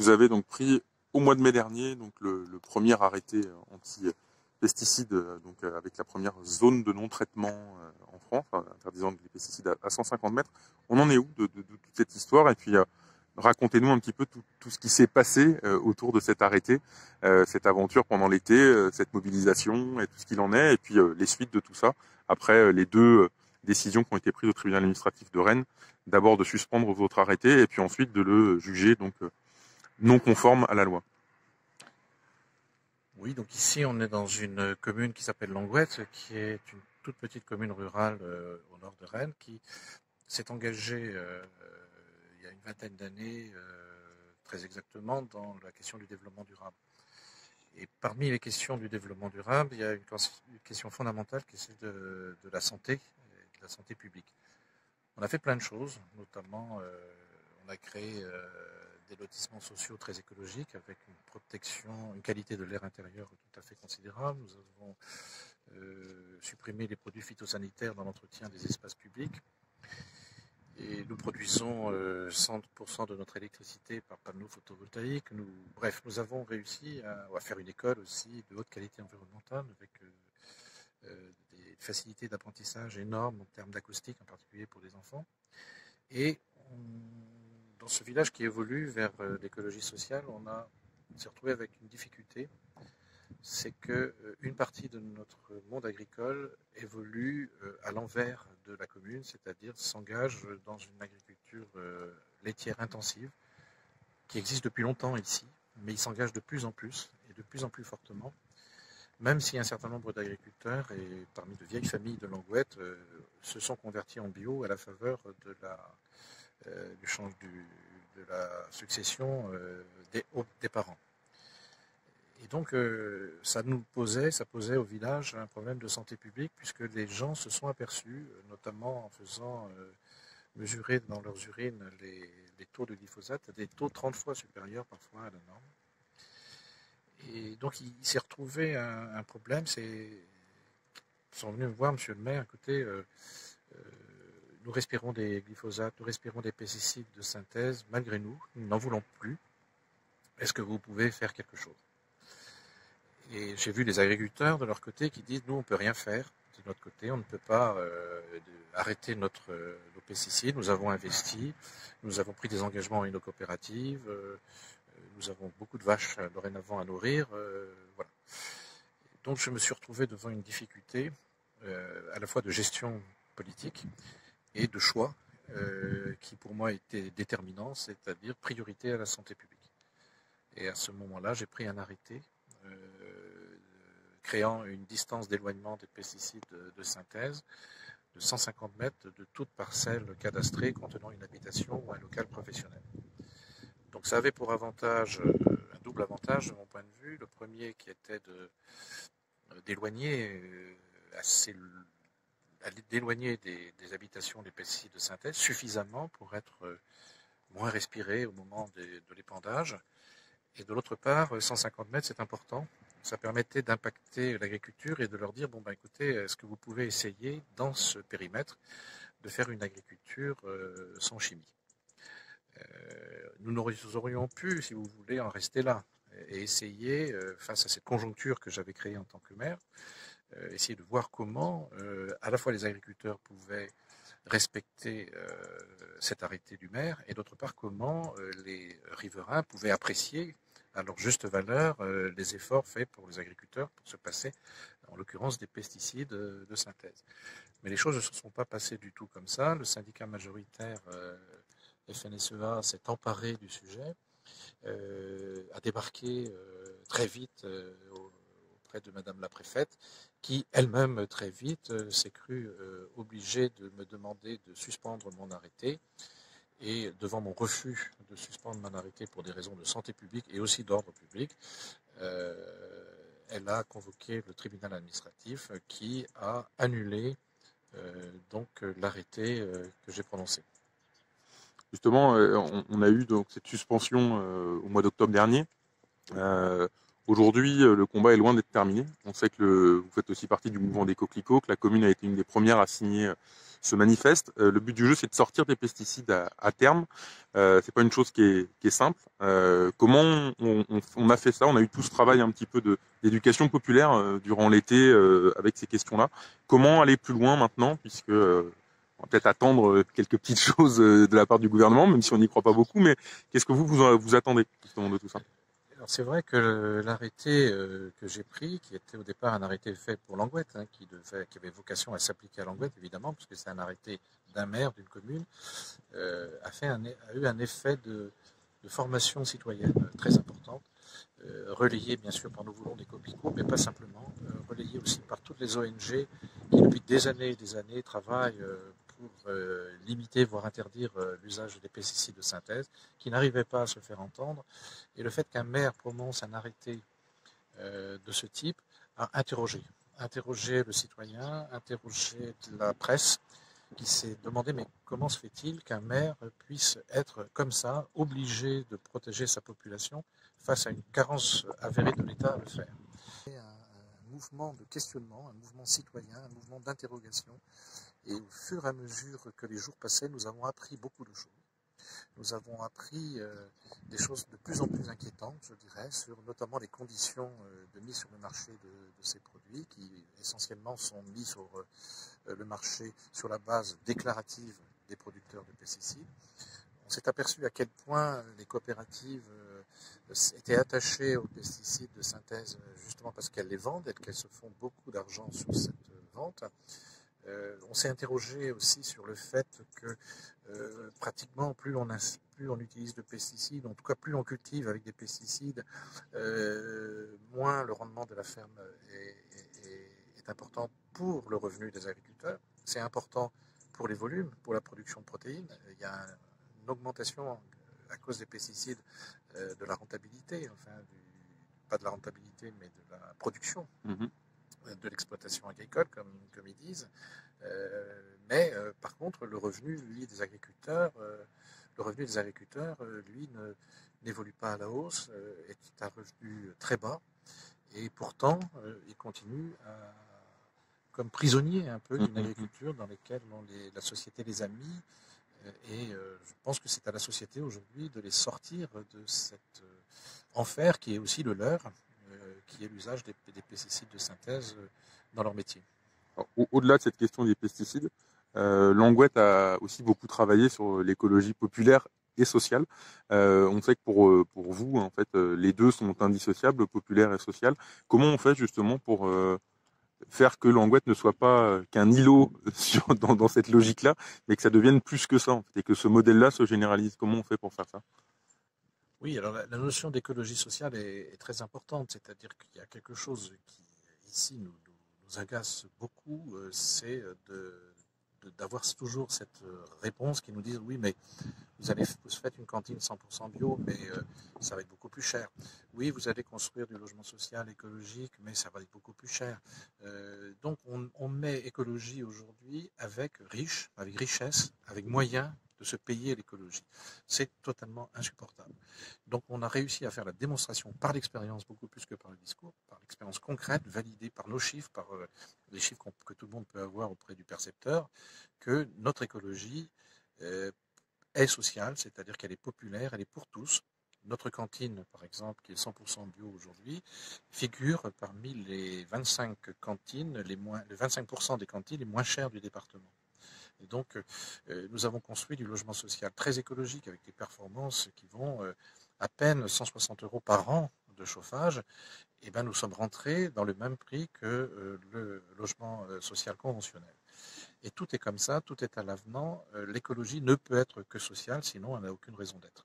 vous avez donc pris au mois de mai dernier donc le premier arrêté anti-pesticides, avec la première zone de non-traitement en France, interdisant les pesticides à 150 mètres. On en est où de toute cette histoire? Et puis racontez-nous un petit peu tout ce qui s'est passé autour de cet arrêté, cette aventure pendant l'été, cette mobilisation et tout ce qu'il en est, et puis les suites de tout ça, après les deux décisions qui ont été prises au tribunal administratif de Rennes, d'abord de suspendre votre arrêté, et puis ensuite de le juger non conforme à la loi. Oui, donc ici on est dans une commune qui s'appelle Langouette, qui est une toute petite commune rurale au nord de Rennes, qui s'est engagée il y a une vingtaine d'années, très exactement, dans la question du développement durable. Et parmi les questions du développement durable, il y a une question fondamentale qui est celle de la santé, et de la santé publique. On a fait plein de choses, notamment on a créé des lotissements sociaux très écologiques avec une protection, une qualité de l'air intérieur tout à fait considérable. Nous avons supprimé les produits phytosanitaires dans l'entretien des espaces publics. Et nous produisons 100% de notre électricité par panneaux photovoltaïques. Nous avons réussi à faire une école aussi de haute qualité environnementale avec des facilités d'apprentissage énormes en termes d'acoustique, en particulier pour les enfants. Et dans ce village qui évolue vers l'écologie sociale, on s'est retrouvé avec une difficulté, c'est qu'une partie de notre monde agricole évolue à l'envers de la commune, c'est-à-dire s'engage dans une agriculture laitière intensive, qui existe depuis longtemps ici, mais il s'engage de plus en plus et de plus en plus fortement, même si un certain nombre d'agriculteurs, et parmi de vieilles familles de Langouette, se sont convertis en bio à la faveur de la succession des parents. Et donc, ça posait au village un problème de santé publique, puisque les gens se sont aperçus, notamment en faisant mesurer dans leurs urines les taux de glyphosate, des taux 30 fois supérieurs parfois à la norme. Et donc, il s'est retrouvé un problème. Ils sont venus me voir, monsieur le maire, écoutez, nous respirons des glyphosates, nous respirons des pesticides de synthèse, malgré nous n'en voulons plus. Est-ce que vous pouvez faire quelque chose? Et j'ai vu les agriculteurs de leur côté qui disent, nous on ne peut rien faire de notre côté, on ne peut pas arrêter nos pesticides, nous avons investi, nous avons pris des engagements avec nos coopératives, nous avons beaucoup de vaches dorénavant à nourrir, voilà. Donc je me suis retrouvé devant une difficulté à la fois de gestion politique et de choix qui pour moi était déterminant, c'est-à-dire priorité à la santé publique. Et à ce moment-là, j'ai pris un arrêté créant une distance d'éloignement des pesticides de synthèse de 150 mètres de toute parcelle cadastrée contenant une habitation ou un local professionnel. Donc ça avait pour avantage, un double avantage de mon point de vue. Le premier qui était d'éloigner des habitations des pesticides de synthèse suffisamment pour être moins respiré au moment de l'épandage. Et de l'autre part, 150 mètres, c'est important. Ça permettait d'impacter l'agriculture et de leur dire, écoutez, est-ce que vous pouvez essayer, dans ce périmètre, de faire une agriculture sans chimie? Nous aurions pu, si vous voulez, en rester là et essayer, face à cette conjoncture que j'avais créée en tant que maire, essayer de voir comment, à la fois les agriculteurs pouvaient respecter cet arrêté du maire, et d'autre part comment les riverains pouvaient apprécier à leur juste valeur les efforts faits pour les agriculteurs pour se passer, en l'occurrence, des pesticides de synthèse. Mais les choses ne se sont pas passées du tout comme ça. Le syndicat majoritaire FNSEA s'est emparé du sujet, a débarqué très vite auprès de Madame la préfète, qui elle-même très vite s'est crue obligée de me demander de suspendre mon arrêté. Et devant mon refus de suspendre mon arrêté pour des raisons de santé publique et aussi d'ordre public, elle a convoqué le tribunal administratif qui a annulé l'arrêté que j'ai prononcé. Justement, on a eu donc cette suspension au mois d'octobre dernier. Aujourd'hui, le combat est loin d'être terminé. On sait que vous faites aussi partie du mouvement des coquelicots, que la commune a été une des premières à signer se manifestent. Le but du jeu, c'est de sortir des pesticides à terme. C'est pas une chose qui est simple. Comment on a fait ça? On a eu tout ce travail un petit peu d'éducation populaire durant l'été avec ces questions-là. Comment aller plus loin maintenant, puisque on va peut-être attendre quelques petites choses de la part du gouvernement, même si on n'y croit pas beaucoup, mais qu'est-ce que vous attendez justement de tout ça? Alors c'est vrai que l'arrêté que j'ai pris, qui était au départ un arrêté fait pour Languette, hein, qui avait vocation à s'appliquer à Languette évidemment, puisque c'est un arrêté d'un maire d'une commune, a eu un effet de formation citoyenne très importante, relayé bien sûr par Nous Voulons des Copicots, mais pas simplement, relayé aussi par toutes les ONG qui depuis des années et des années travaillent pour limiter, voire interdire l'usage des pesticides de synthèse, qui n'arrivaient pas à se faire entendre. Et le fait qu'un maire prononce un arrêté de ce type a interrogé le citoyen, interrogé la presse, qui s'est demandé mais comment se fait-il qu'un maire puisse être comme ça, obligé de protéger sa population face à une carence avérée de l'État à le faire. Un mouvement de questionnement, un mouvement citoyen, un mouvement d'interrogation. Et au fur et à mesure que les jours passaient, nous avons appris beaucoup de choses. Nous avons appris des choses de plus en plus inquiétantes, je dirais, sur notamment les conditions de mise sur le marché de ces produits, qui essentiellement sont mis sur le marché sur la base déclarative des producteurs de pesticides. On s'est aperçu à quel point les coopératives étaient attachées aux pesticides de synthèse justement parce qu'elles les vendent et qu'elles se font beaucoup d'argent sur cette vente. On s'est interrogé aussi sur le fait que pratiquement plus on utilise de pesticides, en tout cas plus on cultive avec des pesticides, moins le rendement de la ferme est important pour le revenu des agriculteurs. C'est important pour les volumes, pour la production de protéines. Il y a une augmentation à cause des pesticides de la rentabilité, enfin pas de la rentabilité mais de la production. De l'exploitation agricole, comme ils disent. Mais par contre, le revenu, lui, des agriculteurs, lui, n'évolue pas à la hausse, est un revenu très bas. Et pourtant, il continue comme prisonnier un peu d'une agriculture dans laquelle la société les a mis. Et je pense que c'est à la société aujourd'hui de les sortir de cet enfer qui est aussi le leur, qui est l'usage des pesticides de synthèse dans leur métier. Au-delà de cette question des pesticides, Languette a aussi beaucoup travaillé sur l'écologie populaire et sociale. On sait que pour vous, en fait, les deux sont indissociables, populaire et social. Comment on fait justement pour faire que Languette ne soit pas qu'un îlot dans cette logique-là, mais que ça devienne plus que ça, en fait, et que ce modèle-là se généralise? Comment on fait pour faire ça? Oui, alors la notion d'écologie sociale est très importante, c'est-à-dire qu'il y a quelque chose qui, ici, nous agace beaucoup, c'est d'avoir toujours cette réponse qui nous dit oui, mais vous faites une cantine 100% bio, mais ça va être beaucoup plus cher. Oui, vous allez construire du logement social écologique, mais ça va être beaucoup plus cher. Donc on met écologie aujourd'hui avec richesse, avec moyens de se payer l'écologie. C'est totalement insupportable. Donc on a réussi à faire la démonstration par l'expérience beaucoup plus que par le discours, par l'expérience concrète, validée par nos chiffres, par les chiffres que tout le monde peut avoir auprès du percepteur, que notre écologie est sociale, c'est-à-dire qu'elle est populaire, elle est pour tous. Notre cantine, par exemple, qui est 100% bio aujourd'hui, figure parmi les 25 cantines, les 25% des cantines les moins chères du département. Et donc, nous avons construit du logement social très écologique avec des performances qui vont à peine 160 € par an de chauffage. Et ben, nous sommes rentrés dans le même prix que le logement social conventionnel. Et tout est comme ça, tout est à l'avenant. L'écologie ne peut être que sociale, sinon elle n'a aucune raison d'être.